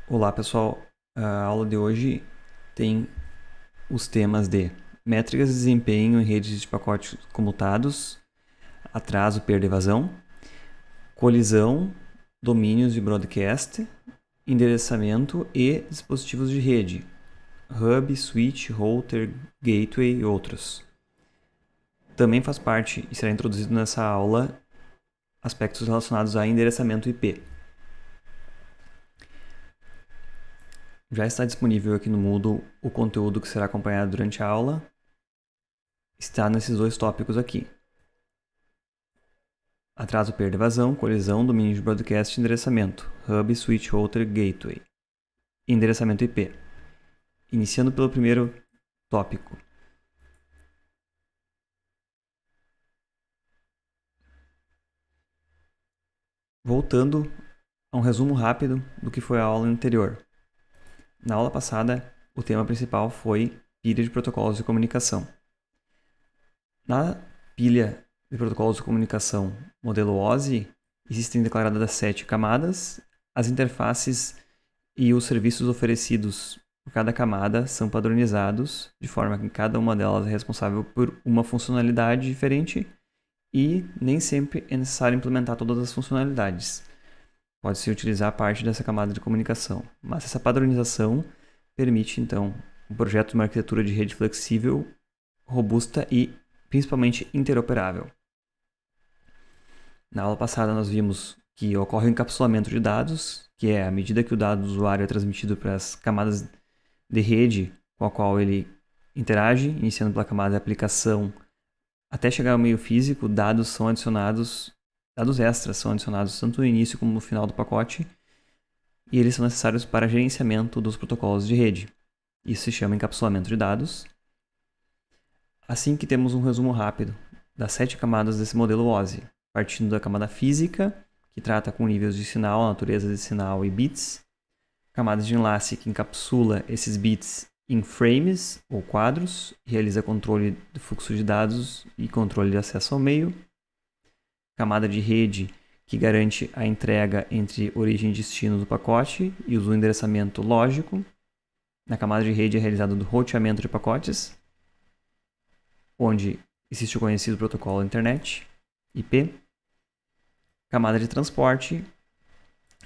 Olá pessoal, a aula de hoje tem os temas de métricas de desempenho em redes de pacotes comutados, atraso, perda e evasão, colisão, domínios de broadcast, endereçamento e dispositivos de rede, hub, switch, router, gateway e outros. Também faz parte e será introduzido nessa aula aspectos relacionados a endereçamento IP. Já está disponível aqui no Moodle o conteúdo que será acompanhado durante a aula. Está nesses dois tópicos aqui. Atraso, perda, evasão, colisão, domínio de broadcast e endereçamento. Hub, switch, router, gateway. Endereçamento IP. Iniciando pelo primeiro tópico. Voltando a um resumo rápido do que foi a aula anterior. Na aula passada, o tema principal foi pilha de protocolos de comunicação. Na pilha de protocolos de comunicação modelo OSI, existem declaradas 7 camadas. As interfaces e os serviços oferecidos por cada camada são padronizados, de forma que cada uma delas é responsável por uma funcionalidade diferente e nem sempre é necessário implementar todas as funcionalidades. Pode-se utilizar parte dessa camada de comunicação, mas essa padronização permite, então, um projeto de uma arquitetura de rede flexível, robusta e principalmente interoperável. Na aula passada nós vimos que ocorre o encapsulamento de dados, que é à medida que o dado do usuário é transmitido para as camadas de rede com a qual ele interage, iniciando pela camada de aplicação até chegar ao meio físico, dados extras são adicionados tanto no início como no final do pacote, e eles são necessários para gerenciamento dos protocolos de rede. Isso se chama encapsulamento de dados. Assim que temos um resumo rápido das 7 camadas desse modelo OSI, partindo da camada física, que trata com níveis de sinal, natureza de sinal e bits, camada de enlace, que encapsula esses bits em frames ou quadros, realiza controle do fluxo de dados e controle de acesso ao meio, camada de rede, que garante a entrega entre origem e destino do pacote e usa o endereçamento lógico. Na camada de rede é realizado o roteamento de pacotes, onde existe o conhecido protocolo Internet, IP. Camada de transporte,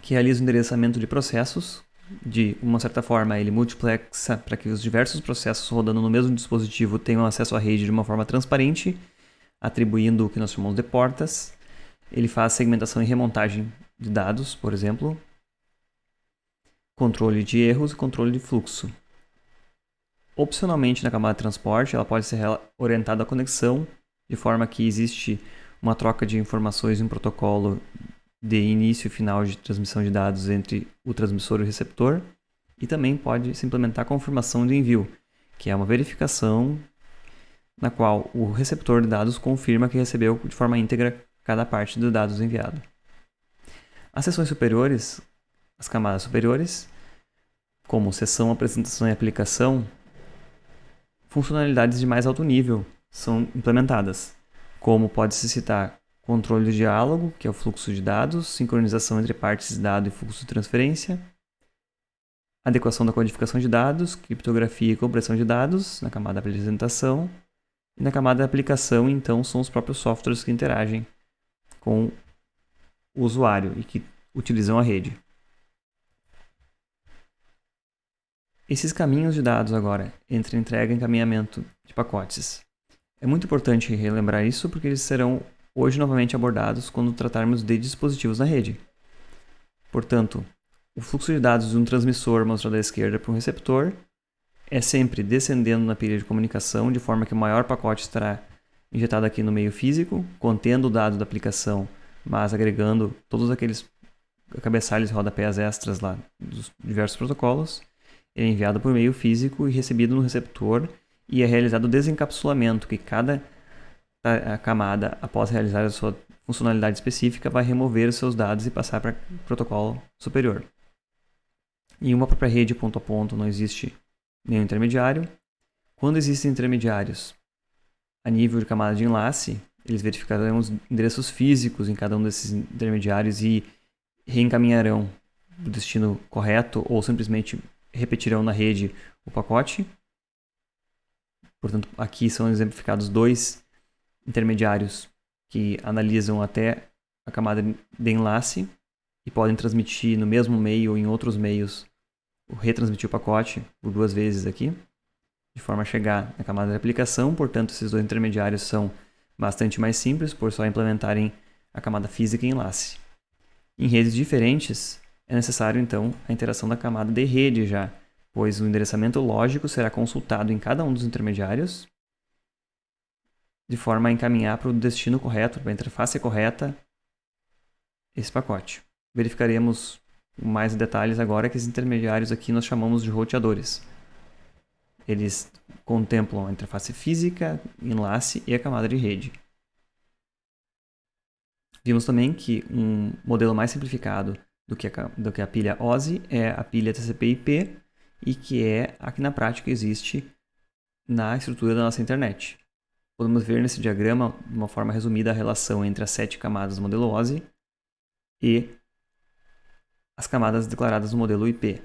que realiza o endereçamento de processos. De uma certa forma, ele multiplexa para que os diversos processos rodando no mesmo dispositivo tenham acesso à rede de uma forma transparente, atribuindo o que nós chamamos de portas. Ele faz segmentação e remontagem de dados, por exemplo, controle de erros e controle de fluxo. Opcionalmente, na camada de transporte, ela pode ser orientada à conexão, de forma que existe uma troca de informações em um protocolo de início e final de transmissão de dados entre o transmissor e o receptor, e também pode se implementar a confirmação de envio, que é uma verificação na qual o receptor de dados confirma que recebeu de forma íntegra cada parte dos dados enviado. As seções superiores, as camadas superiores, como seção, apresentação e aplicação, funcionalidades de mais alto nível são implementadas, como pode-se citar controle de diálogo, que é o fluxo de dados, sincronização entre partes de dado e fluxo de transferência, adequação da codificação de dados, criptografia e compressão de dados, na camada de apresentação, e na camada de aplicação, então, são os próprios softwares que interagem com o usuário e que utilizam a rede. Esses caminhos de dados agora, entre entrega e encaminhamento de pacotes. É muito importante relembrar isso porque eles serão hoje novamente abordados quando tratarmos de dispositivos na rede. Portanto, o fluxo de dados de um transmissor mostrado à esquerda para um receptor é sempre descendendo na pilha de comunicação, de forma que o maior pacote estará injetado aqui no meio físico, contendo o dado da aplicação, mas agregando todos aqueles cabeçalhos e rodapés extras lá dos diversos protocolos. Ele é enviado por meio físico e recebido no receptor, e é realizado o desencapsulamento, que cada camada, após realizar a sua funcionalidade específica, vai remover os seus dados e passar para o protocolo superior. Em uma própria rede ponto a ponto não existe nenhum intermediário. Quando existem intermediários a nível de camada de enlace, eles verificarão os endereços físicos em cada um desses intermediários e reencaminharão o destino correto ou simplesmente repetirão na rede o pacote. Portanto, aqui são exemplificados 2 intermediários que analisam até a camada de enlace e podem transmitir no mesmo meio ou em outros meios, retransmitir o pacote por 2 vezes aqui, de forma a chegar na camada de aplicação. Portanto, esses 2 intermediários são bastante mais simples, por só implementarem a camada física e enlace. Em redes diferentes, é necessário então a interação da camada de rede já, pois o endereçamento lógico será consultado em cada um dos intermediários, de forma a encaminhar para o destino correto, para a interface correta, esse pacote. Verificaremos mais detalhes agora que esses intermediários aqui nós chamamos de roteadores. Eles contemplam a interface física, enlace e a camada de rede. Vimos também que um modelo mais simplificado do que a pilha OSI é a pilha TCP/IP e que é a que na prática existe na estrutura da nossa internet. Podemos ver nesse diagrama, de uma forma resumida, a relação entre as 7 camadas do modelo OSI e as camadas declaradas no modelo IP.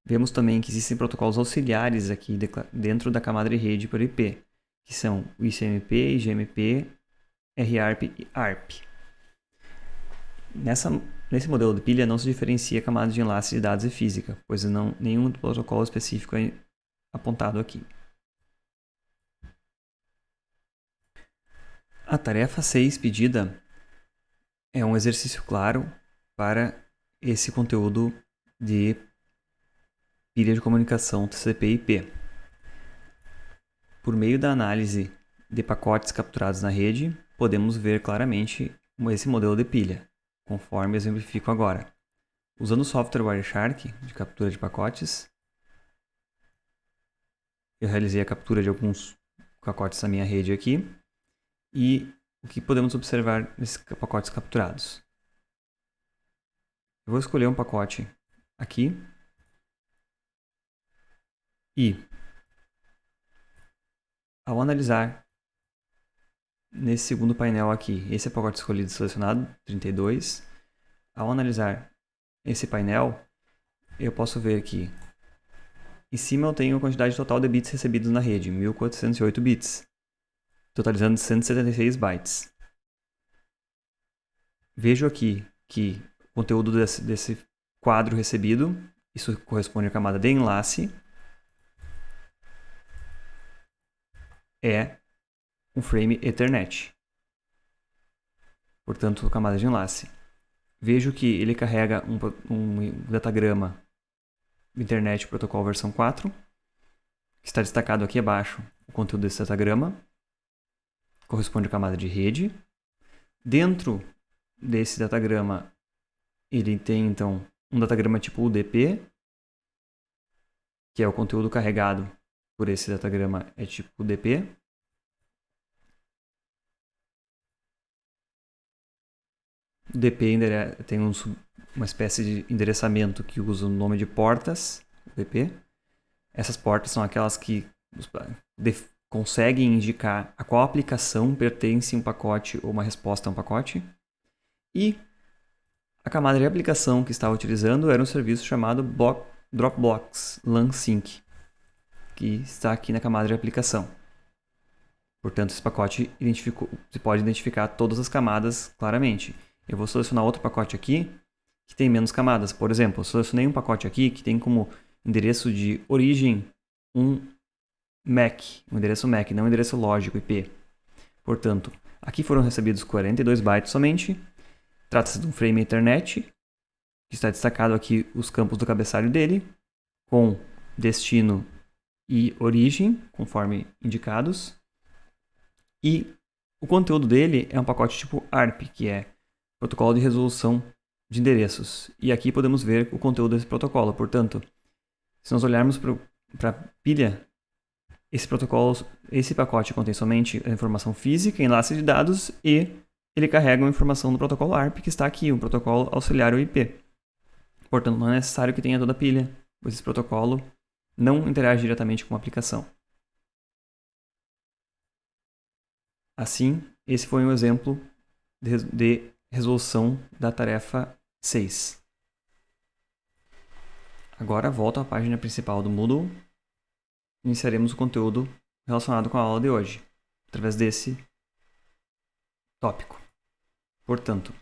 Vemos também que existem protocolos auxiliares aqui dentro da camada de rede por IP, que são o ICMP, IGMP, RARP e ARP. Nesse modelo de pilha não se diferencia a camada de enlace de dados e física, pois nenhum protocolo específico é apontado aqui. A tarefa 6 pedida é um exercício claro para esse conteúdo de pilha de comunicação TCP/IP. Por meio da análise de pacotes capturados na rede, podemos ver claramente esse modelo de pilha, conforme exemplifico agora. Usando o software Wireshark de captura de pacotes, eu realizei a captura de alguns pacotes da minha rede aqui. E o que podemos observar nesses pacotes capturados? Eu vou escolher um pacote aqui e, ao analisar nesse segundo painel aqui, esse é o pacote escolhido e selecionado, 32. Ao analisar esse painel, eu posso ver que em cima eu tenho a quantidade total de bits recebidos na rede, 1408 bits, totalizando 176 bytes. Vejo aqui que o conteúdo desse quadro recebido, isso corresponde à camada de enlace, é um frame Ethernet. Portanto, camada de enlace. Vejo que ele carrega um datagrama Internet Protocol versão 4, que está destacado aqui abaixo o conteúdo desse datagrama, corresponde à camada de rede. Dentro desse datagrama, ele tem então um datagrama tipo UDP, que é o conteúdo carregado por esse datagrama é tipo UDP. O DP tem uma espécie de endereçamento que usa o nome de portas, DP. Essas portas são aquelas que conseguem indicar a qual aplicação pertence um pacote ou uma resposta a um pacote. E a camada de aplicação que estava utilizando era um serviço chamado Dropbox LAN Sync, que está aqui na camada de aplicação. Portanto, esse pacote você pode identificar todas as camadas claramente. Eu vou selecionar outro pacote aqui que tem menos camadas. Por exemplo, eu selecionei um pacote aqui que tem como endereço de origem um MAC, um endereço MAC, não um endereço lógico IP. Portanto, aqui foram recebidos 42 bytes somente. Trata-se de um frame Ethernet, que está destacado aqui os campos do cabeçalho dele, com destino e origem, conforme indicados. E o conteúdo dele é um pacote tipo ARP, que é protocolo de resolução de endereços. E aqui podemos ver o conteúdo desse protocolo. Portanto, se nós olharmos para a pilha, esse pacote contém somente a informação física, enlace de dados, e ele carrega uma informação do protocolo ARP, que está aqui, um protocolo auxiliar ao IP. Portanto, não é necessário que tenha toda a pilha, pois esse protocolo não interage diretamente com a aplicação. Assim, esse foi um exemplo de resolução da tarefa 6. Agora volto à página principal do Moodle. Iniciaremos o conteúdo relacionado com a aula de hoje, através desse tópico. Portanto,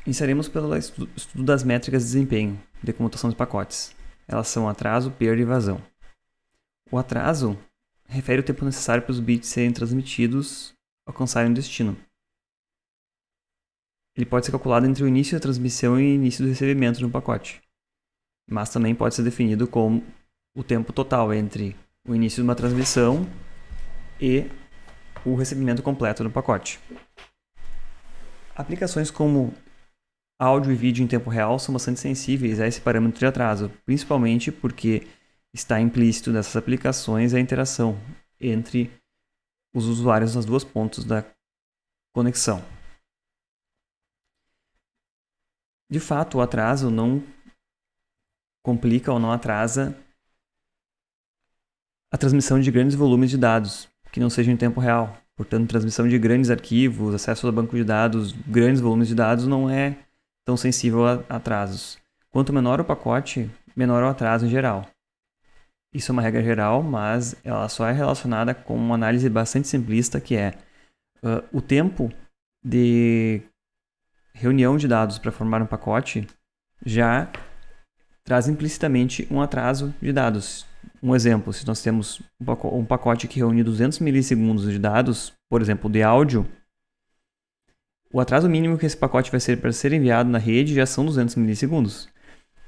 iniciaremos pelo estudo das métricas de desempenho de comutação de pacotes. Elas são atraso, perda e vazão. O atraso refere o tempo necessário para os bits serem transmitidos alcançarem o destino. Ele pode ser calculado entre o início da transmissão e o início do recebimento de um pacote, mas também pode ser definido como o tempo total entre o início de uma transmissão e o recebimento completo do pacote. Aplicações como áudio e vídeo em tempo real são bastante sensíveis a esse parâmetro de atraso, principalmente porque está implícito nessas aplicações a interação entre os usuários nas duas pontas da conexão. De fato, o atraso não complica ou não atrasa a transmissão de grandes volumes de dados que não sejam em tempo real. Portanto, transmissão de grandes arquivos, acesso ao banco de dados, grandes volumes de dados não é tão sensível a atrasos. Quanto menor o pacote, menor o atraso em geral. Isso é uma regra geral, mas ela só é relacionada com uma análise bastante simplista, que é o tempo de reunião de dados para formar um pacote já traz implicitamente um atraso de dados. Um exemplo, se nós temos um pacote que reúne 200 milissegundos de dados, por exemplo, de áudio, o atraso mínimo que esse pacote vai ser para ser enviado na rede já são 200 milissegundos.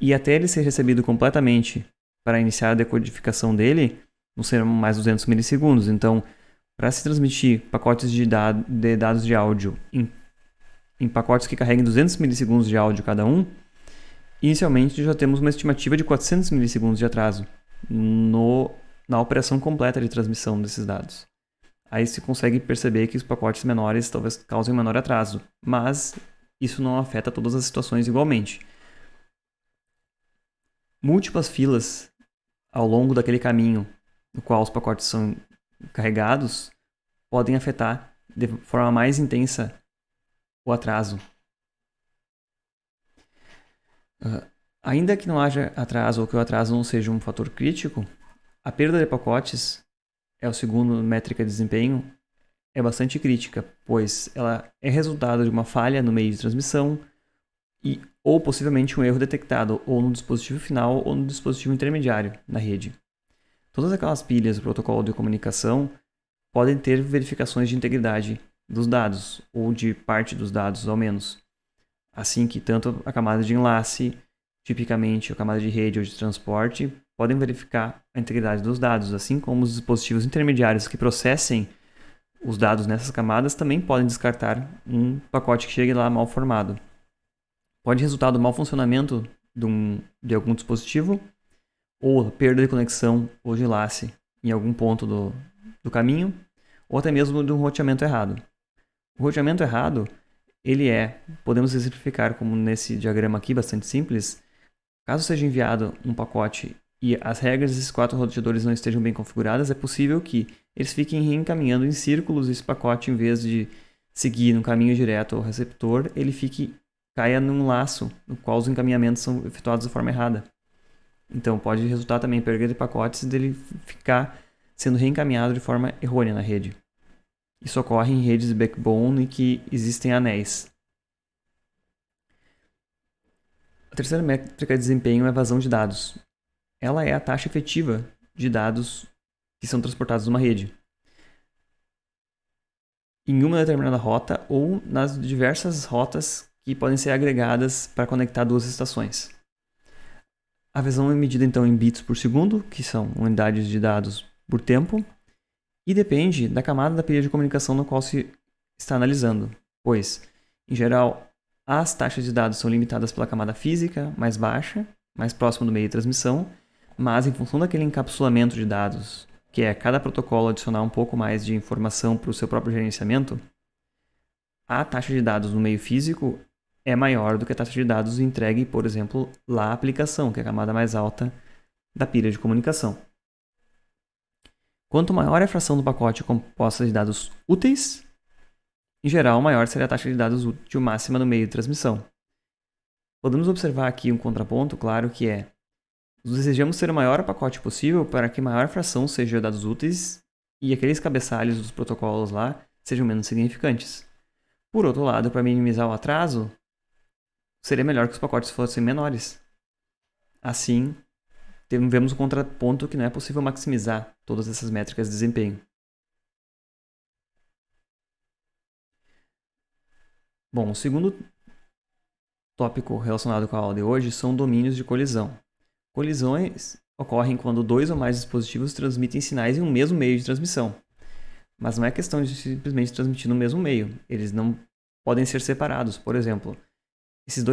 E até ele ser recebido completamente para iniciar a decodificação dele, não serão mais 200 milissegundos. Então, para se transmitir pacotes de dados de áudio em pacotes que carreguem 200 milissegundos de áudio cada um, inicialmente já temos uma estimativa de 400 milissegundos de atraso na operação completa de transmissão desses dados. Aí se consegue perceber que os pacotes menores talvez causem um menor atraso, mas isso não afeta todas as situações igualmente. Múltiplas filas ao longo daquele caminho no qual os pacotes são carregados podem afetar de forma mais intensa o atraso. Ainda que não haja atraso ou que o atraso não seja um fator crítico, a perda de pacotes, é o segundo métrica de desempenho, é bastante crítica, pois ela é resultado de uma falha no meio de transmissão ou possivelmente um erro detectado ou no dispositivo final ou no dispositivo intermediário na rede. Todas aquelas pilhas do protocolo de comunicação podem ter verificações de integridade dos dados, ou de parte dos dados, ao menos. Assim que tanto a camada de enlace, tipicamente a camada de rede ou de transporte, podem verificar a integridade dos dados, assim como os dispositivos intermediários que processem os dados nessas camadas também podem descartar um pacote que chegue lá mal formado. Pode resultar do mau funcionamento de algum dispositivo, ou perda de conexão ou de enlace em algum ponto do caminho, ou até mesmo de um roteamento errado. O roteamento errado, podemos exemplificar como nesse diagrama aqui, bastante simples. Caso seja enviado um pacote e as regras desses 4 roteadores não estejam bem configuradas, é possível que eles fiquem reencaminhando em círculos esse pacote, em vez de seguir no caminho direto ao receptor, ele caia num laço, no qual os encaminhamentos são efetuados da forma errada. Então pode resultar também em perda de pacotes dele ficar sendo reencaminhado de forma errônea na rede. Isso ocorre em redes de backbone em que existem anéis. A terceira métrica de desempenho é a vazão de dados. Ela é a taxa efetiva de dados que são transportados numa rede, em uma determinada rota ou nas diversas rotas que podem ser agregadas para conectar duas estações. A vazão é medida então em bits por segundo, que são unidades de dados por tempo, e depende da camada da pilha de comunicação no qual se está analisando, pois, em geral, as taxas de dados são limitadas pela camada física mais baixa, mais próxima do meio de transmissão, mas em função daquele encapsulamento de dados, que é cada protocolo adicionar um pouco mais de informação para o seu próprio gerenciamento, a taxa de dados no meio físico é maior do que a taxa de dados entregue, por exemplo, lá à aplicação, que é a camada mais alta da pilha de comunicação. Quanto maior é a fração do pacote composta de dados úteis, em geral, maior será a taxa de dados útil máxima no meio de transmissão. Podemos observar aqui um contraponto claro que é: desejamos ter o maior pacote possível para que maior fração seja dados úteis e aqueles cabeçalhos dos protocolos lá sejam menos significantes. Por outro lado, para minimizar o atraso, seria melhor que os pacotes fossem menores. Assim, vemos o contraponto que não é possível maximizar todas essas métricas de desempenho. Bom, o segundo tópico relacionado com a aula de hoje são domínios de colisão. Colisões ocorrem quando dois ou mais dispositivos transmitem sinais em um mesmo meio de transmissão. Mas não é questão de simplesmente transmitir no mesmo meio. Eles não podem ser separados. Por exemplo, esses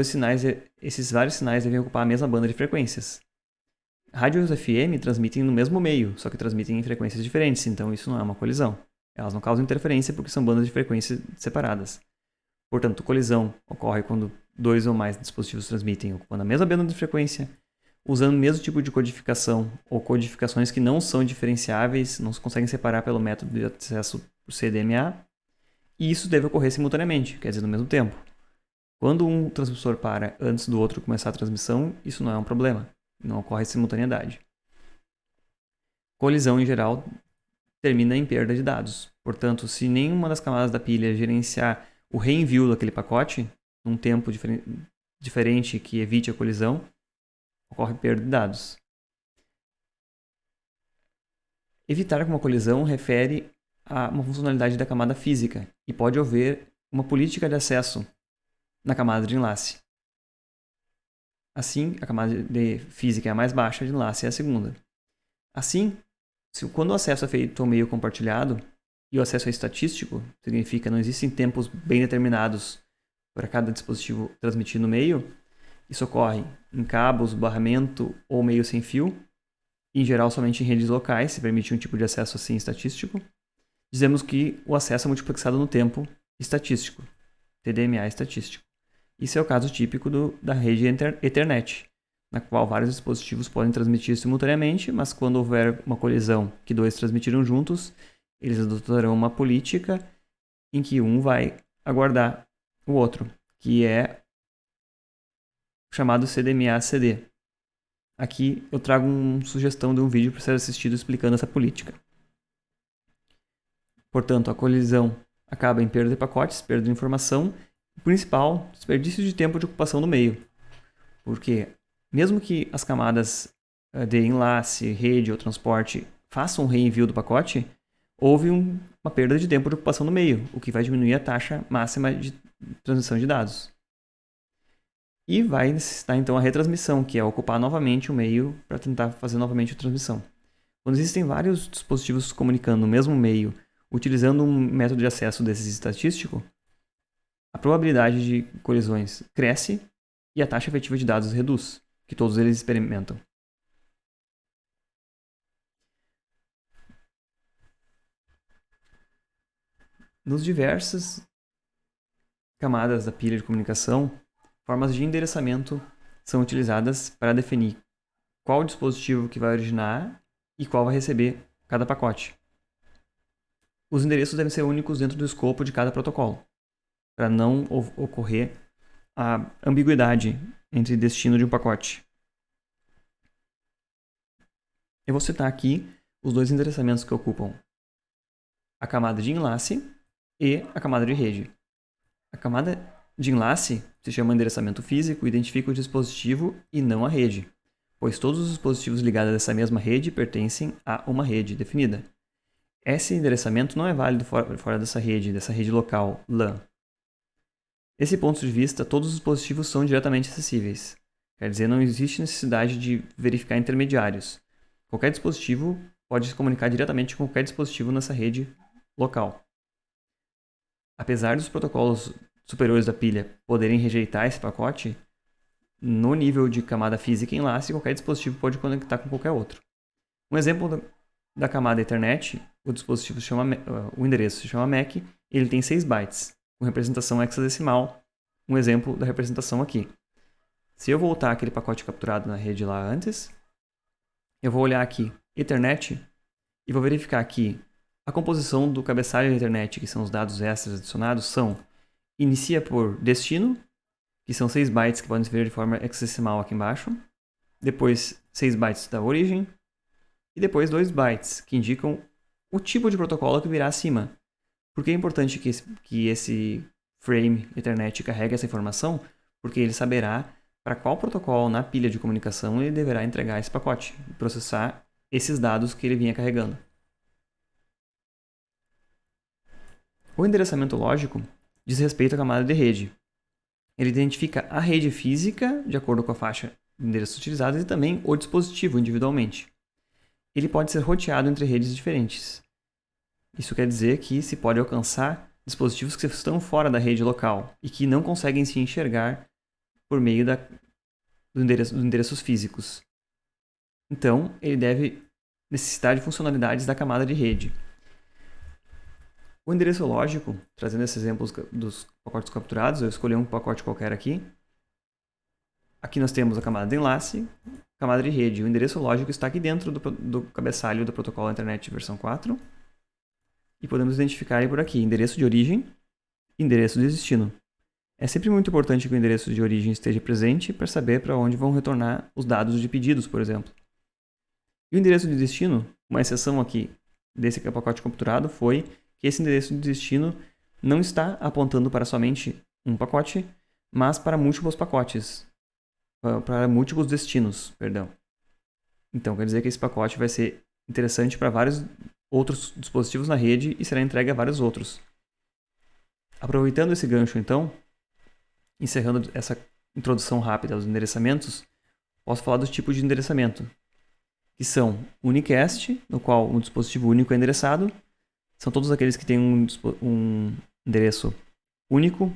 vários sinais devem ocupar a mesma banda de frequências. Rádios FM transmitem no mesmo meio, só que transmitem em frequências diferentes, então isso não é uma colisão. Elas não causam interferência porque são bandas de frequência separadas. Portanto, colisão ocorre quando dois ou mais dispositivos transmitem ocupando a mesma banda de frequência, usando o mesmo tipo de codificação ou codificações que não são diferenciáveis, não se conseguem separar pelo método de acesso por CDMA, e isso deve ocorrer simultaneamente, quer dizer, no mesmo tempo. Quando um transmissor para antes do outro começar a transmissão, isso não é um problema, não ocorre simultaneidade. Colisão, em geral, termina em perda de dados. Portanto, se nenhuma das camadas da pilha gerenciar o reenvio daquele pacote, num tempo diferente que evite a colisão, ocorre perda de dados. Evitar uma colisão refere a uma funcionalidade da camada física e pode haver uma política de acesso na camada de enlace. Assim, a camada de física é a mais baixa, a de enlace é a segunda. Assim, quando o acesso é feito ao meio compartilhado e o acesso é estatístico, significa não existem tempos bem determinados para cada dispositivo transmitir no meio, isso ocorre em cabos, barramento ou meio sem fio, em geral somente em redes locais, se permite um tipo de acesso assim estatístico. Dizemos que o acesso é multiplexado no tempo estatístico, TDMA estatístico. Isso é o caso típico da rede Ethernet, na qual vários dispositivos podem transmitir simultaneamente, mas quando houver uma colisão que dois transmitiram juntos, eles adotarão uma política em que um vai aguardar o outro, que é chamado CDMA-CD. Aqui eu trago uma sugestão de um vídeo para ser assistido explicando essa política. Portanto, a colisão acaba em perda de pacotes, perda de informação, e principal, desperdício de tempo de ocupação no meio. Porque mesmo que as camadas de enlace, rede ou transporte façam um reenvio do pacote, houve uma perda de tempo de ocupação no meio, o que vai diminuir a taxa máxima de transmissão de dados. E vai necessitar então a retransmissão, que é ocupar novamente o meio para tentar fazer novamente a transmissão. Quando existem vários dispositivos se comunicando no mesmo meio, utilizando um método de acesso desses estatístico, a probabilidade de colisões cresce e a taxa efetiva de dados reduz, que todos eles experimentam. Nos diversas camadas da pilha de comunicação, formas de endereçamento são utilizadas para definir qual dispositivo que vai originar e qual vai receber cada pacote. Os endereços devem ser únicos dentro do escopo de cada protocolo, para não ocorrer a ambiguidade entre destino de um pacote. Eu vou citar aqui os dois endereçamentos que ocupam a camada de enlace e a camada de rede. A camada de enlace se chama endereçamento físico e identifica o dispositivo e não a rede, pois todos os dispositivos ligados a essa mesma rede pertencem a uma rede definida. Esse endereçamento não é válido fora dessa rede local LAN. Desse ponto de vista, todos os dispositivos são diretamente acessíveis. Quer dizer, não existe necessidade de verificar intermediários. Qualquer dispositivo pode se comunicar diretamente com qualquer dispositivo nessa rede local. Apesar dos protocolos superiores da pilha poderem rejeitar esse pacote, no nível de camada física e enlace, qualquer dispositivo pode conectar com qualquer outro. Um exemplo da camada Ethernet, o endereço se chama MAC, ele tem 6 bytes, com representação hexadecimal, um exemplo da representação aqui. Se eu voltar aquele pacote capturado na rede lá antes, eu vou olhar aqui Ethernet e vou verificar que a composição do cabeçalho da Ethernet, que são os dados extras adicionados, inicia por destino, que são 6 bytes que podem se ver de forma hexadecimal aqui embaixo. Depois 6 bytes da origem. E depois 2 bytes, que indicam o tipo de protocolo que virá acima. Por que é importante que esse frame Ethernet carregue essa informação? Porque ele saberá para qual protocolo na pilha de comunicação ele deverá entregar esse pacote e processar esses dados que ele vinha carregando. O endereçamento lógico diz respeito à camada de rede. Ele identifica a rede física, de acordo com a faixa de endereços utilizados, e também o dispositivo individualmente. Ele pode ser roteado entre redes diferentes. Isso quer dizer que se pode alcançar dispositivos que estão fora da rede local e que não conseguem se enxergar por meio dos endereços físicos. Então, ele deve necessitar de funcionalidades da camada de rede. O endereço lógico, trazendo esses exemplos dos pacotes capturados, eu escolhi um pacote qualquer aqui. Aqui nós temos a camada de enlace, camada de rede. O endereço lógico está aqui dentro do cabeçalho do protocolo Internet versão 4. E podemos identificar ele por aqui, endereço de origem e endereço de destino. É sempre muito importante que o endereço de origem esteja presente para saber para onde vão retornar os dados de pedidos, por exemplo. E o endereço de destino, uma exceção aqui desse pacote capturado foi que esse endereço de destino não está apontando para somente um pacote, mas para múltiplos pacotes, para múltiplos destinos, perdão. Então, quer dizer que esse pacote vai ser interessante para vários outros dispositivos na rede e será entregue a vários outros. Aproveitando esse gancho, então, encerrando essa introdução rápida aos endereçamentos, posso falar dos tipos de endereçamento, que são unicast, no qual um dispositivo único é endereçado, são todos aqueles que têm um endereço único.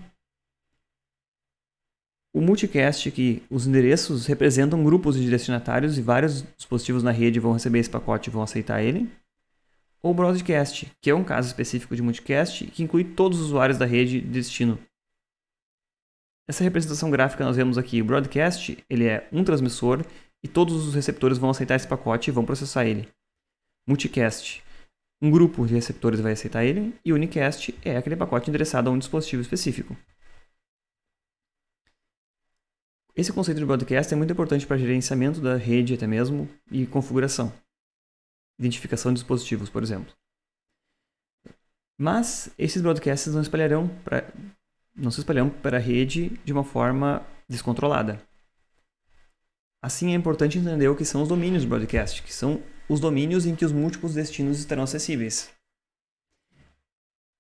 O multicast, que os endereços representam grupos de destinatários e vários dispositivos na rede vão receber esse pacote e vão aceitar ele. Ou broadcast, que é um caso específico de multicast que inclui todos os usuários da rede de destino. Essa representação gráfica nós vemos aqui. O broadcast ele é um transmissor e todos os receptores vão aceitar esse pacote e vão processar ele. Multicast, um grupo de receptores vai aceitar ele, e unicast é aquele pacote endereçado a um dispositivo específico. Esse conceito de broadcast é muito importante para gerenciamento da rede até mesmo e configuração. Identificação de dispositivos, por exemplo. Mas esses broadcasts não se espalharão para a rede de uma forma descontrolada. Assim, é importante entender o que são os domínios de broadcast, que são os domínios em que os múltiplos destinos estarão acessíveis.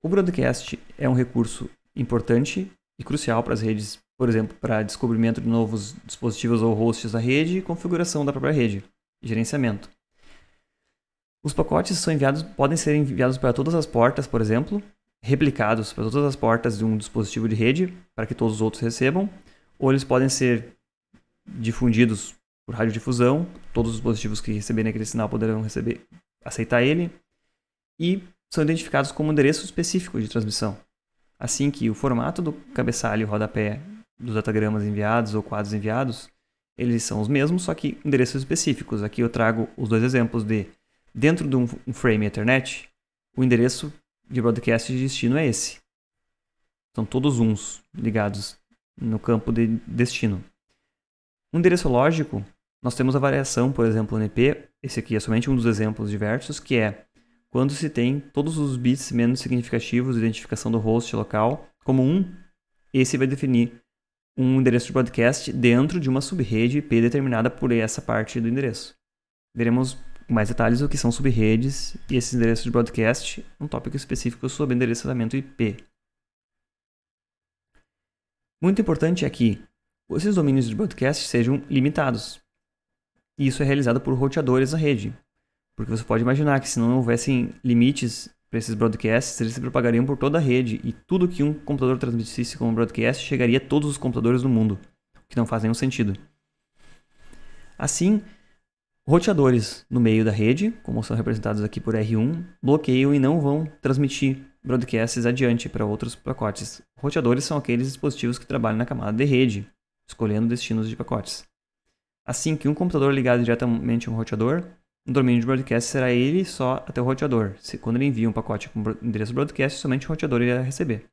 O broadcast é um recurso importante e crucial para as redes, por exemplo, para descobrimento de novos dispositivos ou hosts da rede e configuração da própria rede, e gerenciamento. Os pacotes podem ser enviados para todas as portas, por exemplo, replicados para todas as portas de um dispositivo de rede, para que todos os outros recebam, ou eles podem ser difundidos por radiodifusão, todos os dispositivos que receberem aquele sinal poderão aceitar ele, e são identificados como endereço específico de transmissão. Assim que o formato do cabeçalho e rodapé dos datagramas enviados ou quadros enviados, eles são os mesmos, só que endereços específicos. Aqui eu trago os dois exemplos de, dentro de um frame Ethernet, o endereço de broadcast de destino é esse. São todos uns ligados no campo de destino. No endereço lógico, nós temos a variação, por exemplo, no IP. Esse aqui é somente um dos exemplos diversos, que é quando se tem todos os bits menos significativos de identificação do host local como 1, esse vai definir um endereço de broadcast dentro de uma subrede IP determinada por essa parte do endereço. Veremos com mais detalhes o que são subredes e esses endereços de broadcast, um tópico específico sobre endereçamento IP. Muito importante é que esses domínios de broadcast sejam limitados. E isso é realizado por roteadores na rede. Porque você pode imaginar que se não houvessem limites para esses broadcasts, eles se propagariam por toda a rede e tudo que um computador transmitisse como broadcast chegaria a todos os computadores do mundo, o que não faz nenhum sentido. Assim, roteadores no meio da rede, como são representados aqui por R1, bloqueiam e não vão transmitir broadcasts adiante para outros pacotes. Roteadores são aqueles dispositivos que trabalham na camada de rede, escolhendo destinos de pacotes. Assim que um computador ligado diretamente a um roteador, o domínio de broadcast será ele só até o roteador. Quando ele envia um pacote com endereço broadcast, somente o roteador irá receber.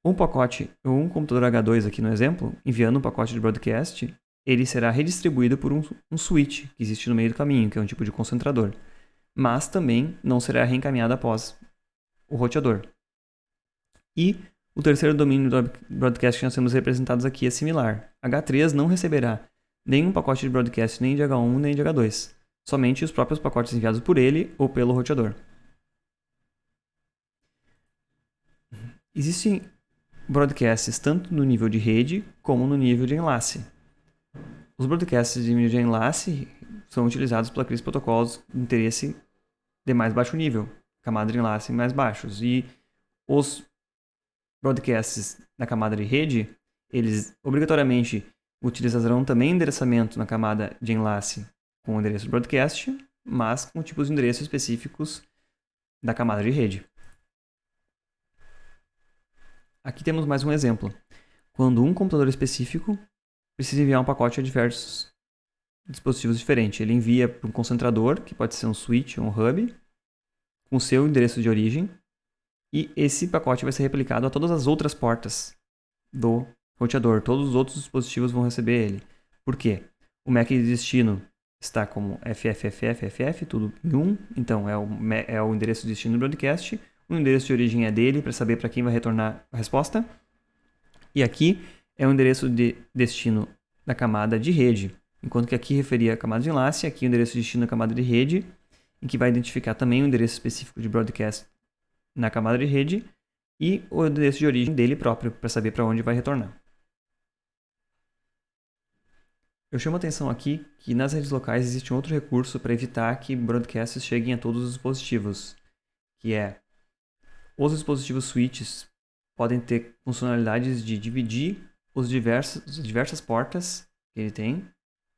Um pacote, um computador H2 aqui no exemplo, enviando um pacote de broadcast, ele será redistribuído por um switch que existe no meio do caminho, que é um tipo de concentrador. Mas também não será reencaminhado após o roteador. E o terceiro domínio do broadcast que nós temos representados aqui é similar. H3 não receberá nenhum pacote de broadcast nem de H1 nem de H2, somente os próprios pacotes enviados por ele ou pelo roteador. Existem broadcasts tanto no nível de rede como no nível de enlace. Os broadcasts de nível de enlace são utilizados por aqueles protocolos de interesse de mais baixo nível, camada de enlace mais baixos. E os broadcasts na camada de rede, eles obrigatoriamente utilizarão também endereçamento na camada de enlace com o endereço do broadcast, mas com tipos de endereços específicos da camada de rede. Aqui temos mais um exemplo. Quando um computador específico precisa enviar um pacote a diversos dispositivos diferentes. Ele envia para um concentrador, que pode ser um switch ou um hub, com seu endereço de origem, e esse pacote vai ser replicado a todas as outras portas do roteador. Todos os outros dispositivos vão receber ele. Por quê? O MAC de destino está como FFFFFF, tudo em 1, então é o endereço de destino do broadcast. O endereço de origem é dele, para saber para quem vai retornar a resposta. E aqui é o endereço de destino da camada de rede. Enquanto que aqui referia a camada de enlace, aqui o endereço de destino da camada de rede, em que vai identificar também o endereço específico de broadcast na camada de rede e o endereço de origem dele próprio, para saber para onde vai retornar. Eu chamo a atenção aqui que nas redes locais existe um outro recurso para evitar que broadcasts cheguem a todos os dispositivos, que é os dispositivos switches podem ter funcionalidades de dividir as diversas portas que ele tem,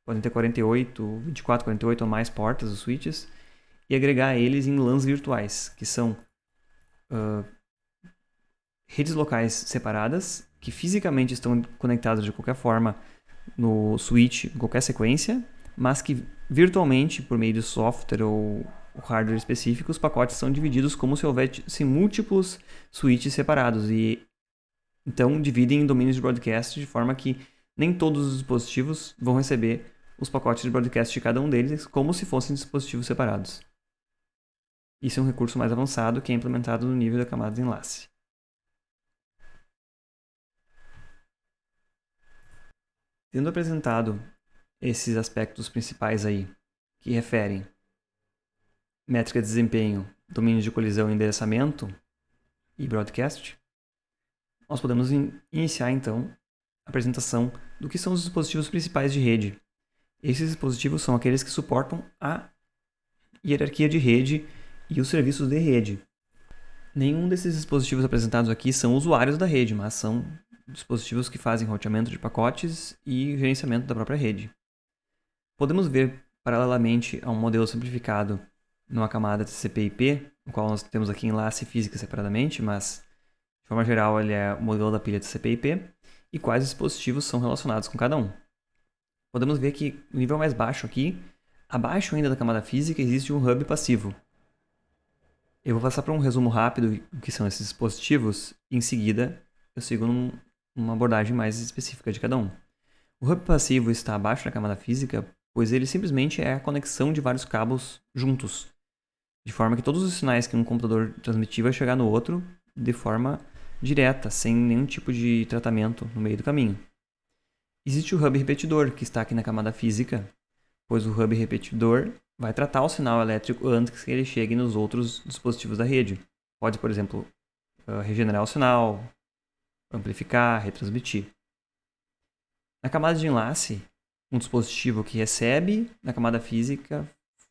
podem ter 24, 48 ou mais portas, os switches, e agregar eles em LANs virtuais, que são redes locais separadas, que fisicamente estão conectadas de qualquer forma no switch, em qualquer sequência, mas que virtualmente, por meio de software ou hardware específico, os pacotes são divididos como se houvesse múltiplos switches separados, e então dividem em domínios de broadcast de forma que nem todos os dispositivos vão receber os pacotes de broadcast de cada um deles como se fossem dispositivos separados. Isso é um recurso mais avançado que é implementado no nível da camada de enlace. Tendo apresentado esses aspectos principais aí, que referem métrica de desempenho, domínios de colisão e endereçamento e broadcast, nós podemos iniciar então a apresentação do que são os dispositivos principais de rede. Esses dispositivos são aqueles que suportam a hierarquia de rede e os serviços de rede. Nenhum desses dispositivos apresentados aqui são usuários da rede, mas são dispositivos que fazem roteamento de pacotes e gerenciamento da própria rede. Podemos ver, paralelamente a um modelo simplificado numa camada TCP/IP, no qual nós temos aqui enlace e física separadamente, mas de forma geral ele é o modelo da pilha TCP/IP, e quais dispositivos são relacionados com cada um. Podemos ver que no nível mais baixo aqui, abaixo ainda da camada física, existe um hub passivo. Eu vou passar para um resumo rápido do que são esses dispositivos, e em seguida eu sigo uma abordagem mais específica de cada um. O hub passivo está abaixo da camada física, pois ele simplesmente é a conexão de vários cabos juntos, de forma que todos os sinais que um computador transmitir vai chegar no outro de forma direta, sem nenhum tipo de tratamento no meio do caminho. Existe o hub repetidor, que está aqui na camada física, pois o hub repetidor vai tratar o sinal elétrico antes que ele chegue nos outros dispositivos da rede. Pode, por exemplo, regenerar o sinal, amplificar, retransmitir. Na camada de enlace, um dispositivo que recebe na camada física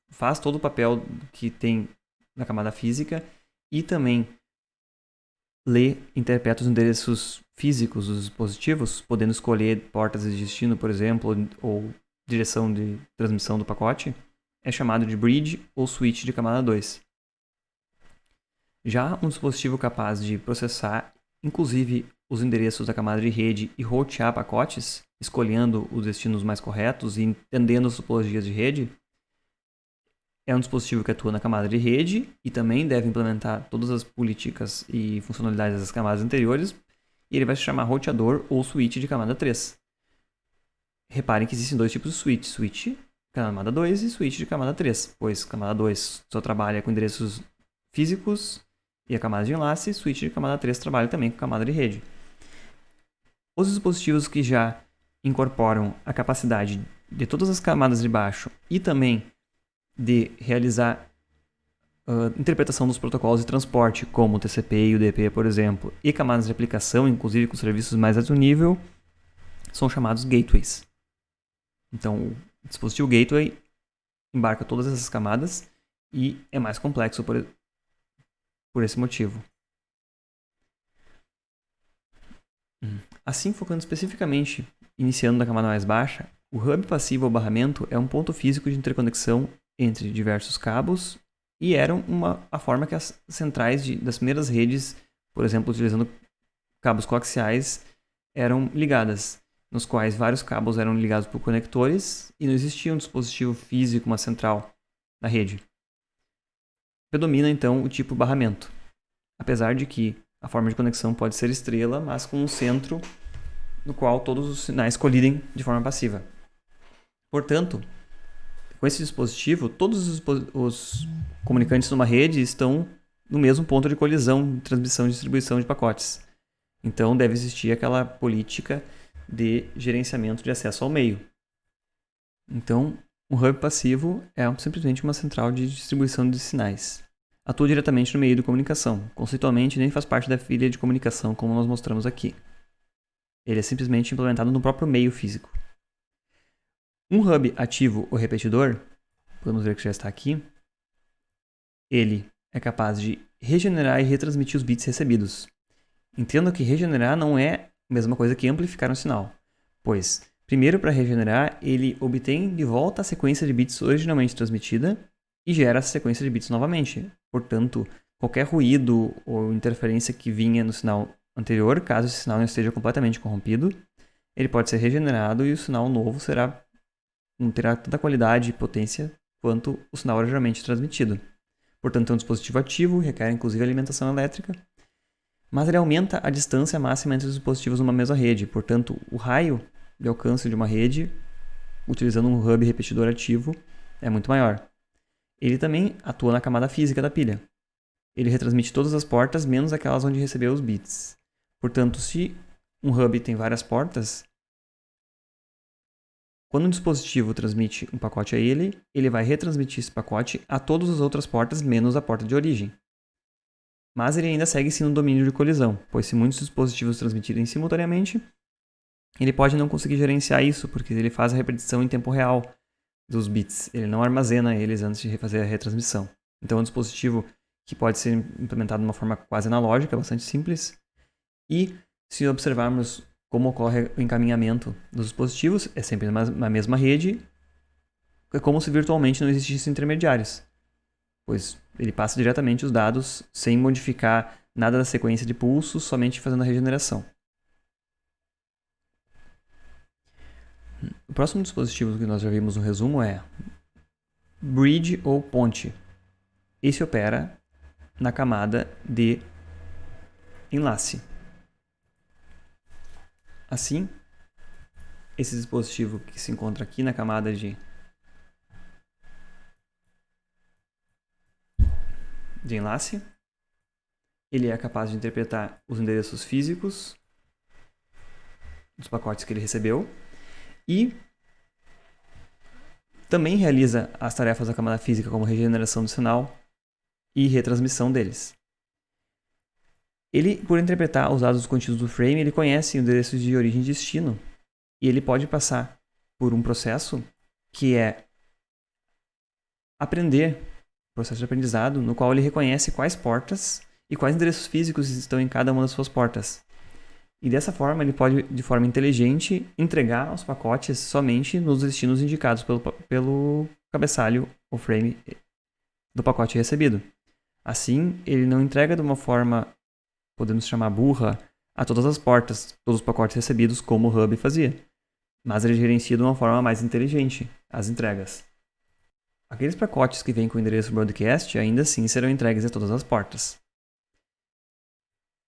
faz todo o papel que tem na camada física e também lê e interpreta os endereços físicos dos dispositivos, podendo escolher portas de destino, por exemplo, ou direção de transmissão do pacote, é chamado de bridge ou switch de camada 2. Já um dispositivo capaz de processar, inclusive, os endereços da camada de rede e rotear pacotes, escolhendo os destinos mais corretos e entendendo as topologias de rede, é um dispositivo que atua na camada de rede e também deve implementar todas as políticas e funcionalidades das camadas anteriores, e ele vai se chamar roteador ou switch de camada 3. Reparem que existem dois tipos de switch. Switch de camada 2 e switch de camada 3, pois camada 2 só trabalha com endereços físicos e a camada de enlace, e switch de camada 3 trabalha também com camada de rede. Os dispositivos que já incorporam a capacidade de todas as camadas de baixo e também de realizar interpretação dos protocolos de transporte, como o TCP e o UDP, por exemplo, e camadas de aplicação, inclusive com serviços mais alto nível, são chamados gateways. Então, o dispositivo gateway embarca todas essas camadas e é mais complexo por esse motivo. Assim, focando especificamente, iniciando da camada mais baixa, o hub passivo ou barramento é um ponto físico de interconexão entre diversos cabos e era a forma que as centrais das primeiras redes, por exemplo, utilizando cabos coaxiais, eram ligadas, nos quais vários cabos eram ligados por conectores e não existia um dispositivo físico, uma central na rede. Predomina então o tipo barramento, apesar de que a forma de conexão pode ser estrela, mas com um centro no qual todos os sinais colidem de forma passiva. Portanto, com esse dispositivo, todos os comunicantes numa rede estão no mesmo ponto de colisão, de transmissão e distribuição de pacotes. Então, deve existir aquela política de gerenciamento de acesso ao meio. Então, um hub passivo é simplesmente uma central de distribuição de sinais. Atua diretamente no meio de comunicação. Conceitualmente, nem faz parte da filha de comunicação, como nós mostramos aqui. Ele é simplesmente implementado no próprio meio físico. Um hub ativo ou repetidor, podemos ver que já está aqui, ele é capaz de regenerar e retransmitir os bits recebidos. Entenda que regenerar não é a mesma coisa que amplificar um sinal, pois, primeiro, para regenerar, ele obtém de volta a sequência de bits originalmente transmitida e gera essa sequência de bits novamente. Portanto, qualquer ruído ou interferência que vinha no sinal anterior, caso esse sinal não esteja completamente corrompido, ele pode ser regenerado e o sinal novo não terá tanta qualidade e potência quanto o sinal originalmente transmitido. Portanto, é um dispositivo ativo, requer inclusive alimentação elétrica, mas ele aumenta a distância máxima entre os dispositivos numa mesma rede. Portanto, o raio de alcance de uma rede, utilizando um hub repetidor ativo, é muito maior. Ele também atua na camada física da pilha. Ele retransmite todas as portas, menos aquelas onde recebeu os bits. Portanto, se um hub tem várias portas, quando um dispositivo transmite um pacote a ele, ele vai retransmitir esse pacote a todas as outras portas, menos a porta de origem. Mas ele ainda segue sim no domínio de colisão, pois se muitos dispositivos transmitirem simultaneamente, ele pode não conseguir gerenciar isso, porque ele faz a repetição em tempo real dos bits. Ele não armazena eles antes de fazer a retransmissão. Então é um dispositivo que pode ser implementado de uma forma quase analógica, bastante simples. E se observarmos como ocorre o encaminhamento dos dispositivos, é sempre na mesma rede, é como se virtualmente não existissem intermediários, pois ele passa diretamente os dados sem modificar nada da sequência de pulsos, somente fazendo a regeneração. O próximo dispositivo que nós já vimos no resumo é bridge ou ponte. Esse opera na camada de enlace. Assim, esse dispositivo que se encontra aqui na camada de enlace, ele é capaz de interpretar os endereços físicos dos pacotes que ele recebeu e também realiza as tarefas da camada física, como regeneração do sinal e retransmissão deles. Ele, por interpretar os dados contidos do frame, ele conhece endereços de origem e destino e ele pode passar por um processo que é processo de aprendizado, no qual ele reconhece quais portas e quais endereços físicos estão em cada uma das suas portas. E dessa forma, ele pode, de forma inteligente, entregar os pacotes somente nos destinos indicados pelo cabeçalho ou frame do pacote recebido. Assim, ele não entrega de uma forma, podemos chamar burra, a todas as portas, todos os pacotes recebidos, como o hub fazia. Mas ele gerencia de uma forma mais inteligente as entregas. Aqueles pacotes que vêm com o endereço broadcast ainda assim serão entregues a todas as portas.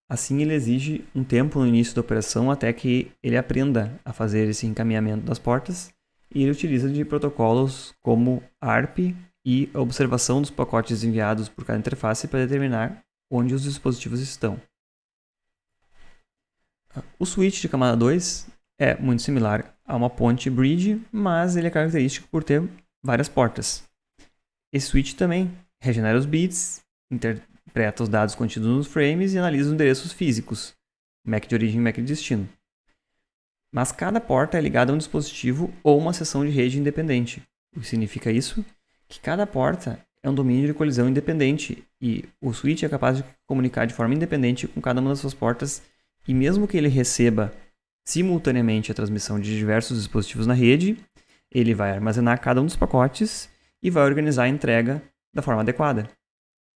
Assim, ele exige um tempo no início da operação até que ele aprenda a fazer esse encaminhamento das portas, e ele utiliza de protocolos como ARP e a observação dos pacotes enviados por cada interface para determinar onde os dispositivos estão. O switch de camada 2 é muito similar a uma ponte bridge, mas ele é característico por ter várias portas. Esse switch também regenera os bits, interpreta os dados contidos nos frames e analisa os endereços físicos, MAC de origem e MAC de destino. Mas cada porta é ligada a um dispositivo ou uma seção de rede independente. O que significa isso? Que cada porta é um domínio de colisão independente e o switch é capaz de comunicar de forma independente com cada uma das suas portas, e mesmo que ele receba simultaneamente a transmissão de diversos dispositivos na rede, ele vai armazenar cada um dos pacotes e vai organizar a entrega da forma adequada.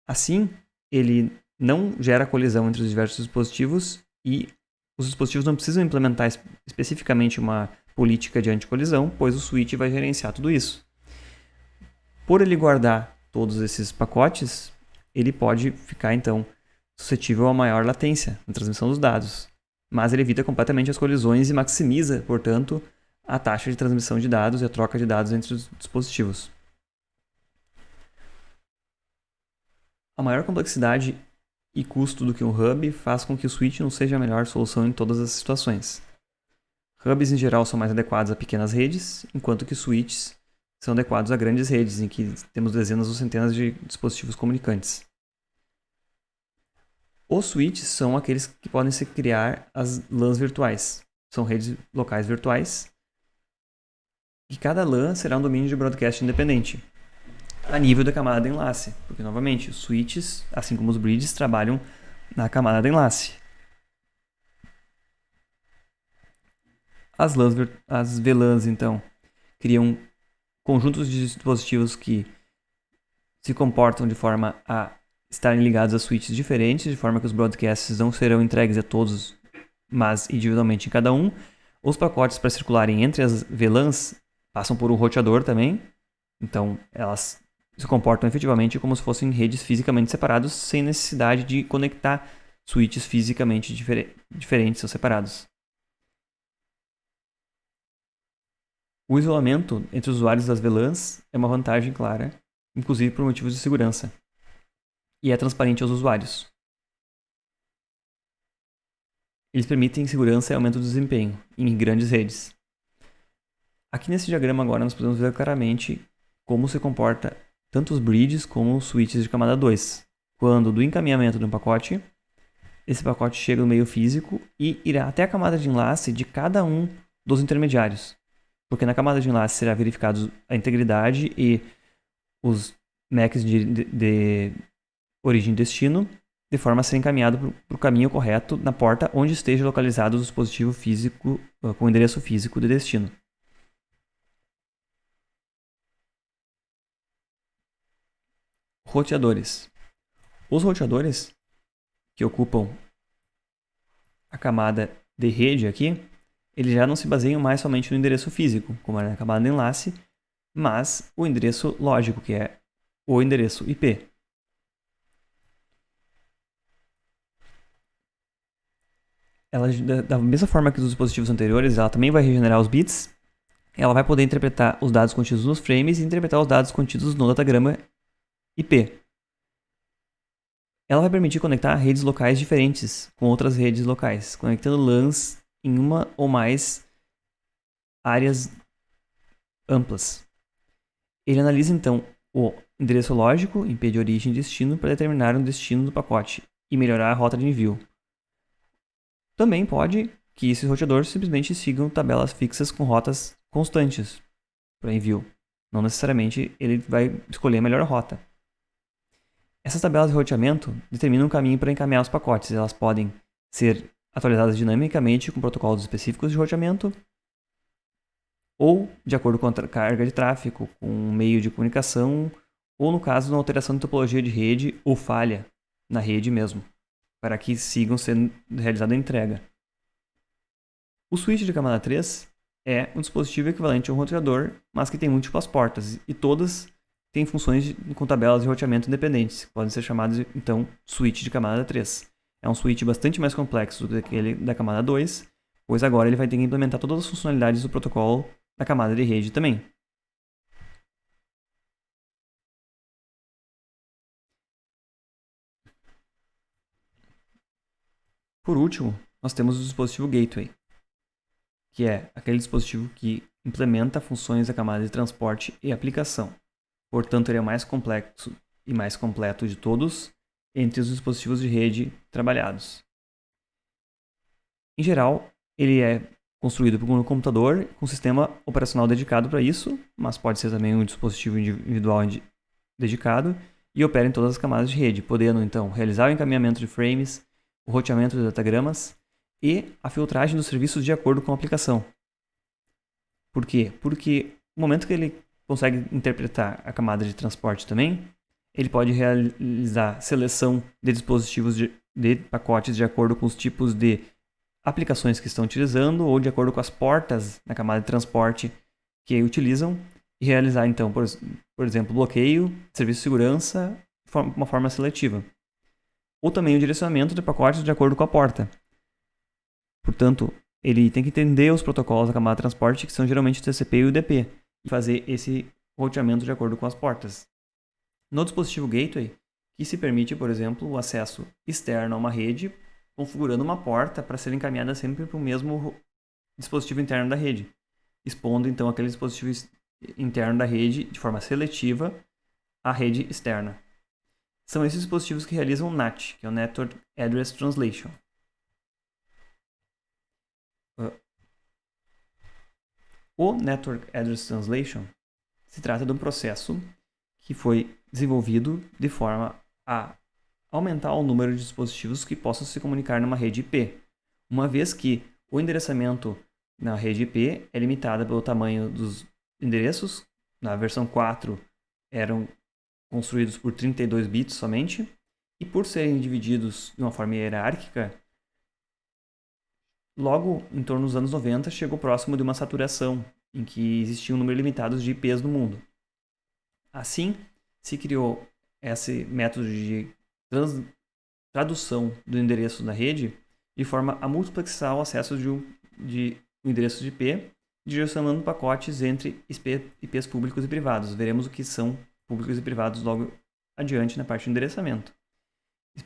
Assim, ele não gera colisão entre os diversos dispositivos e os dispositivos não precisam implementar especificamente uma política de anti-colisão, pois o switch vai gerenciar tudo isso. Por ele guardar todos esses pacotes, ele pode ficar, então, suscetível a maior latência na transmissão dos dados, mas ele evita completamente as colisões e maximiza, portanto, a taxa de transmissão de dados e a troca de dados entre os dispositivos. A maior complexidade e custo do que um hub faz com que o switch não seja a melhor solução em todas as situações. Hubs, em geral, são mais adequados a pequenas redes, enquanto que switches são adequados a grandes redes, em que temos dezenas ou centenas de dispositivos comunicantes. Os switches são aqueles que podem se criar as LANs virtuais. São redes locais virtuais. E cada LAN será um domínio de broadcast independente, a nível da camada de enlace. Porque, novamente, os switches, assim como os bridges, trabalham na camada de enlace. As VLANs, então, criam conjuntos de dispositivos que se comportam de forma a estarem ligados a switches diferentes, de forma que os broadcasts não serão entregues a todos, mas individualmente em cada um. Os pacotes para circularem entre as VLANs passam por um roteador também, então elas se comportam efetivamente como se fossem redes fisicamente separadas, sem necessidade de conectar switches fisicamente diferentes ou separados. O isolamento entre os usuários das VLANs é uma vantagem clara, inclusive por motivos de segurança, e é transparente aos usuários. Eles permitem segurança e aumento do desempenho em grandes redes. Aqui nesse diagrama agora nós podemos ver claramente como se comporta tanto os bridges como os switches de camada 2. Quando do encaminhamento de um pacote, esse pacote chega no meio físico e irá até a camada de enlace de cada um dos intermediários. Porque na camada de enlace será verificado a integridade e os MACs de origem e destino, de forma a ser encaminhado para o caminho correto na porta onde esteja localizado o dispositivo físico com o endereço físico de destino. Roteadores. Os roteadores, que ocupam a camada de rede aqui, eles já não se baseiam mais somente no endereço físico, como era na camada de enlace, mas o endereço lógico, que é o endereço IP. Ela, da mesma forma que os dispositivos anteriores, ela também vai regenerar os bits. Ela vai poder interpretar os dados contidos nos frames e interpretar os dados contidos no datagrama IP. Ela vai permitir conectar redes locais diferentes com outras redes locais, conectando LANs em uma ou mais áreas amplas. Ele analisa então o endereço lógico, IP de origem e destino, para determinar o destino do pacote e melhorar a rota de envio. Também pode que esses roteadores simplesmente sigam tabelas fixas com rotas constantes para envio. Não necessariamente ele vai escolher a melhor rota. Essas tabelas de roteamento determinam o caminho para encaminhar os pacotes. Elas podem ser atualizadas dinamicamente com protocolos específicos de roteamento ou de acordo com a carga de tráfego, com um meio de comunicação, ou no caso de uma alteração de topologia de rede ou falha na rede mesmo, para que sigam sendo realizada a entrega. O switch de camada 3 é um dispositivo equivalente a um roteador, mas que tem múltiplas portas, e todas têm funções com tabelas de roteamento independentes, que podem ser chamadas então switch de camada 3. é um switch bastante mais complexo do que aquele da camada 2, pois agora ele vai ter que implementar todas as funcionalidades do protocolo da camada de rede também. Por último, nós temos o dispositivo Gateway, que é aquele dispositivo que implementa funções da camada de transporte e aplicação. Portanto, ele é o mais complexo e mais completo de todos entre os dispositivos de rede trabalhados. Em geral, ele é construído por um computador com sistema operacional dedicado para isso, mas pode ser também um dispositivo individual dedicado e opera em todas as camadas de rede, podendo então realizar o encaminhamento de frames, o roteamento de datagramas e a filtragem dos serviços de acordo com a aplicação. Por quê? Porque no momento que ele consegue interpretar a camada de transporte também, ele pode realizar seleção de dispositivos de pacotes de acordo com os tipos de aplicações que estão utilizando ou de acordo com as portas na camada de transporte que utilizam e realizar então, por exemplo, bloqueio, serviço de segurança de uma forma seletiva. Ou também o direcionamento de pacotes de acordo com a porta. Portanto, ele tem que entender os protocolos da camada de transporte, que são geralmente o TCP e o UDP, e fazer esse roteamento de acordo com as portas. No dispositivo Gateway, que se permite, por exemplo, o acesso externo a uma rede, configurando uma porta para ser encaminhada sempre para o mesmo dispositivo interno da rede, expondo então aquele dispositivo interno da rede de forma seletiva à rede externa. São esses dispositivos que realizam o NAT, que é o Network Address Translation. O Network Address Translation se trata de um processo que foi desenvolvido de forma a aumentar o número de dispositivos que possam se comunicar numa rede IP, uma vez que o endereçamento na rede IP é limitado pelo tamanho dos endereços. Na versão 4 eram construídos por 32 bits somente, e por serem divididos de uma forma hierárquica, logo em torno dos anos 90 chegou próximo de uma saturação, em que existia um número limitado de IPs no mundo. Assim, se criou esse método de tradução do endereço da rede de forma a multiplexar o acesso de um endereço de IP, direcionando pacotes entre IPs públicos e privados. Veremos o que são públicos e privados logo adiante na parte do endereçamento.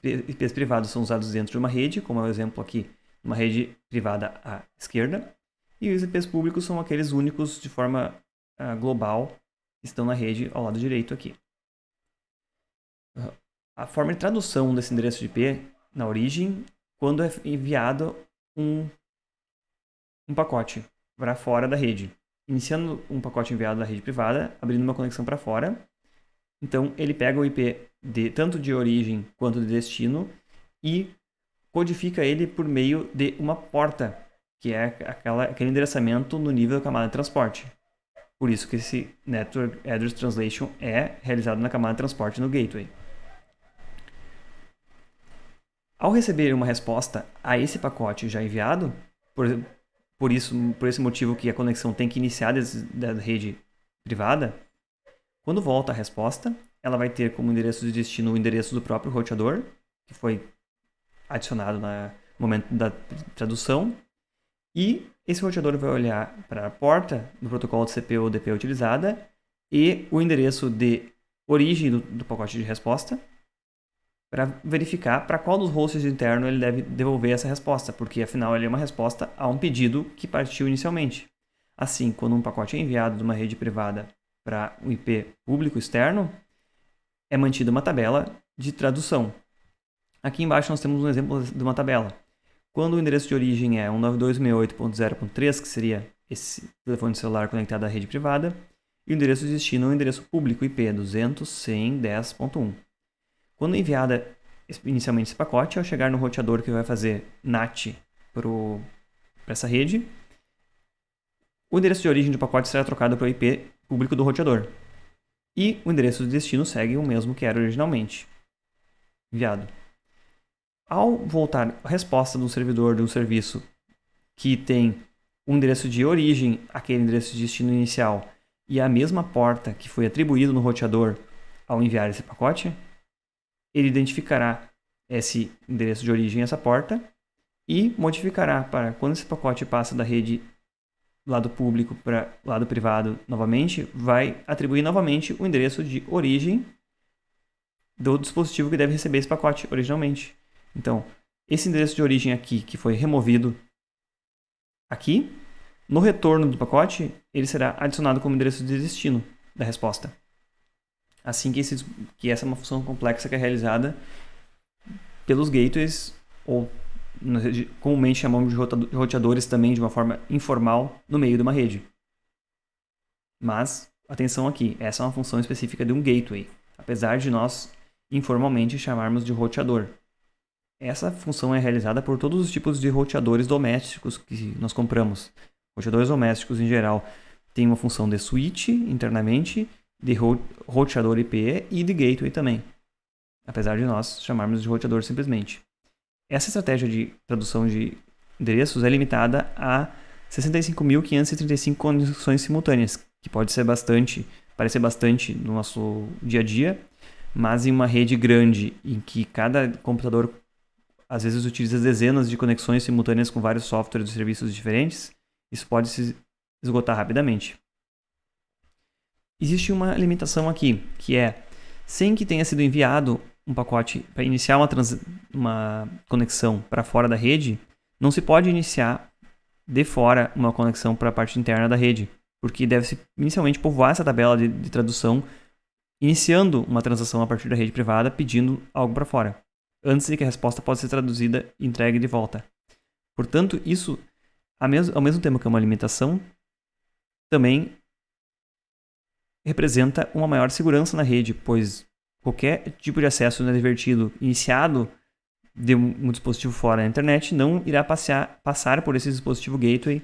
IPs privados são usados dentro de uma rede, como é o exemplo aqui, uma rede privada à esquerda, e os IPs públicos são aqueles únicos de forma global que estão na rede ao lado direito aqui. A forma de tradução desse endereço de IP na origem, quando é enviado um pacote para fora da rede. Iniciando um pacote enviado da rede privada, abrindo uma conexão para fora. Então, ele pega o IP tanto de origem quanto de destino e codifica ele por meio de uma porta, que é aquele endereçamento no nível da camada de transporte. Por isso que esse Network Address Translation é realizado na camada de transporte no Gateway. Ao receber uma resposta a esse pacote já enviado, por esse motivo que a conexão tem que iniciar da rede privada, quando volta a resposta, ela vai ter como endereço de destino o endereço do próprio roteador, que foi adicionado no momento da tradução, e esse roteador vai olhar para a porta do protocolo TCP ou UDP utilizada e o endereço de origem do pacote de resposta, para verificar para qual dos hosts internos ele deve devolver essa resposta, porque afinal ele é uma resposta a um pedido que partiu inicialmente. Assim, quando um pacote é enviado de uma rede privada para um IP público externo, é mantida uma tabela de tradução. Aqui embaixo nós temos um exemplo de uma tabela. Quando o endereço de origem é 192.68.0.3, que seria esse telefone celular conectado à rede privada, e o endereço de destino é o endereço público IP 200.110.1. Quando enviada inicialmente esse pacote, ao chegar no roteador que vai fazer NAT para essa rede, o endereço de origem do pacote será trocado para o IP público do roteador. E o endereço de destino segue o mesmo que era originalmente enviado. Ao voltar a resposta do servidor de um serviço que tem um endereço de origem, aquele endereço de destino inicial, e a mesma porta que foi atribuído no roteador ao enviar esse pacote, ele identificará esse endereço de origem, essa porta, e modificará para quando esse pacote passa da rede lado público para lado privado novamente, vai atribuir novamente o endereço de origem do dispositivo que deve receber esse pacote originalmente. Então, esse endereço de origem aqui, que foi removido aqui, no retorno do pacote, ele será adicionado como endereço de destino da resposta. Assim que essa é uma função complexa que é realizada pelos gateways, ou comumente chamamos de roteadores também de uma forma informal no meio de uma rede. Mas, atenção aqui, essa é uma função específica de um gateway, apesar de nós informalmente chamarmos de roteador. Essa função é realizada por todos os tipos de roteadores domésticos que nós compramos. Roteadores domésticos, em geral, têm uma função de switch internamente, de roteador IP e de gateway também, apesar de nós chamarmos de roteador simplesmente. Essa estratégia de tradução de endereços é limitada a 65.535 conexões simultâneas, que pode ser parecer bastante no nosso dia a dia, mas em uma rede grande em que cada computador às vezes utiliza dezenas de conexões simultâneas com vários softwares e serviços diferentes, isso pode se esgotar rapidamente. Existe uma limitação aqui, que é, sem que tenha sido enviado um pacote para iniciar uma conexão para fora da rede, não se pode iniciar de fora uma conexão para a parte interna da rede, porque deve-se inicialmente povoar essa tabela de tradução, iniciando uma transação a partir da rede privada, pedindo algo para fora, antes de que a resposta possa ser traduzida e entregue de volta. Portanto, isso, ao mesmo tempo que é uma limitação, também representa uma maior segurança na rede, pois qualquer tipo de acesso inadvertido iniciado de um dispositivo fora da internet não irá passar por esse dispositivo gateway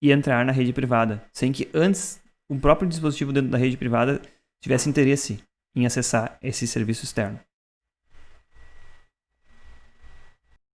e entrar na rede privada, sem que antes o próprio dispositivo dentro da rede privada tivesse interesse em acessar esse serviço externo.